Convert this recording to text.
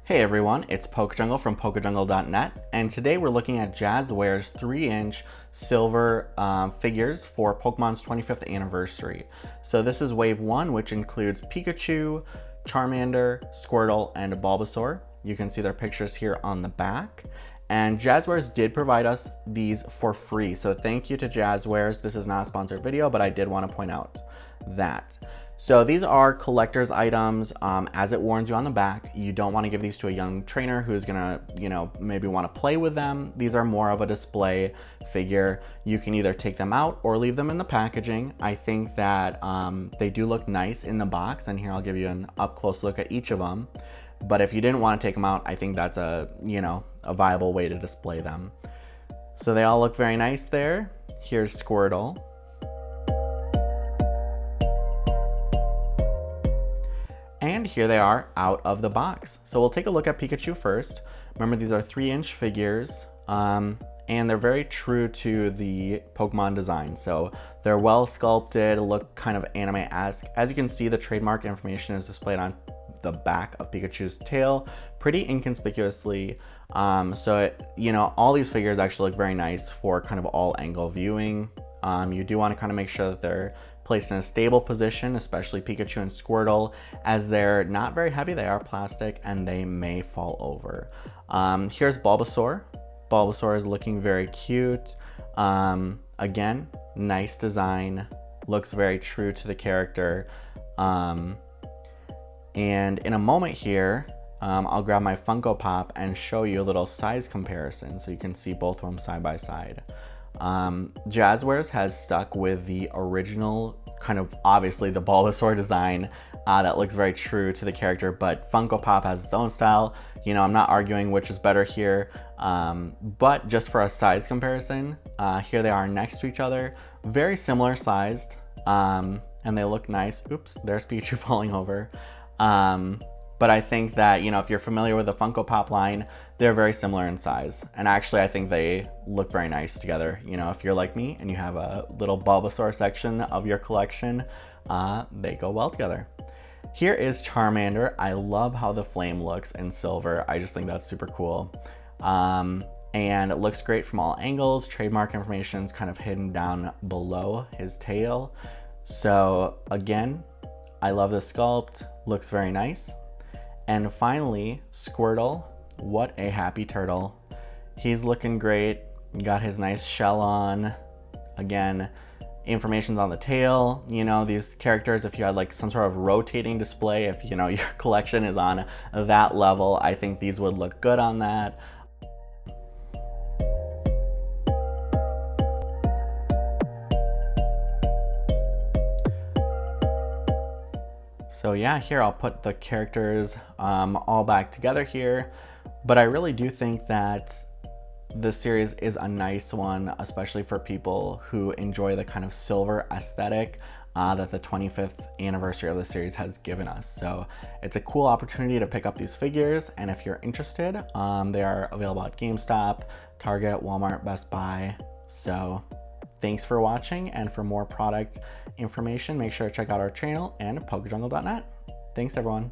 Hey everyone, it's PokeJungle from PokeJungle.net, and today we're looking at Jazwares 3-inch silver figures for Pokemon's 25th anniversary. So this is Wave 1, which includes Pikachu, Charmander, Squirtle, and Bulbasaur. You can see their pictures here on the back. And Jazwares did provide us these for free, so thank you to Jazwares. This is not a sponsored video, but I did want to point out that. So these are collector's items. As it warns you on the back, you don't want to give these to a young trainer who's gonna, maybe want to play with them. These are more of a display figure. You can either take them out or leave them in the packaging. I think that they do look nice in the box, and here I'll give you an up-close look at each of them. But if you didn't want to take them out, I think that's a viable way to display them. So they all look very nice there. Here's Squirtle. And here they are out of the box. So we'll take a look at Pikachu first. Remember, these are 3-inch figures, and they're very true to the Pokemon design. So they're well sculpted, look kind of anime-esque. As you can see, the trademark information is displayed on the back of Pikachu's tail pretty inconspicuously. All these figures actually look very nice for kind of all angle viewing. You do want to kind of make sure that they're placed in a stable position, especially Pikachu and Squirtle, as they're not very heavy. They are plastic and they may fall over. Here's Bulbasaur. Bulbasaur is looking very cute. Again, nice design, looks very true to the character. And in a moment here, I'll grab my Funko Pop and show you a little size comparison so you can see both of them side by side. Jazwares has stuck with the original, kind of obviously the Bulbasaur design that looks very true to the character, but Funko Pop has its own style. I'm not arguing which is better here, but just for a size comparison, here they are next to each other, very similar sized, and they look nice. Oops, there's Pikachu falling over. But I think that, if you're familiar with the Funko Pop line, they're very similar in size. And actually, I think they look very nice together. If you're like me and you have a little Bulbasaur section of your collection, they go well together. Here is Charmander. I love how the flame looks in silver. I just think that's super cool. And it looks great from all angles. Trademark information is kind of hidden down below his tail. So again, I love the sculpt, looks very nice. And finally, Squirtle. What a happy turtle. He's looking great, got his nice shell on. Again, information's on the tail. These characters, if you had like some sort of rotating display, if your collection is on that level, I think these would look good on that. So yeah, here I'll put the characters all back together here, but I really do think that this series is a nice one, especially for people who enjoy the kind of silver aesthetic that the 25th anniversary of the series has given us. So it's a cool opportunity to pick up these figures, and if you're interested, they are available at GameStop, Target, Walmart, Best Buy. So thanks for watching, and for more product information, make sure to check out our channel and PokeJungle.net. Thanks everyone.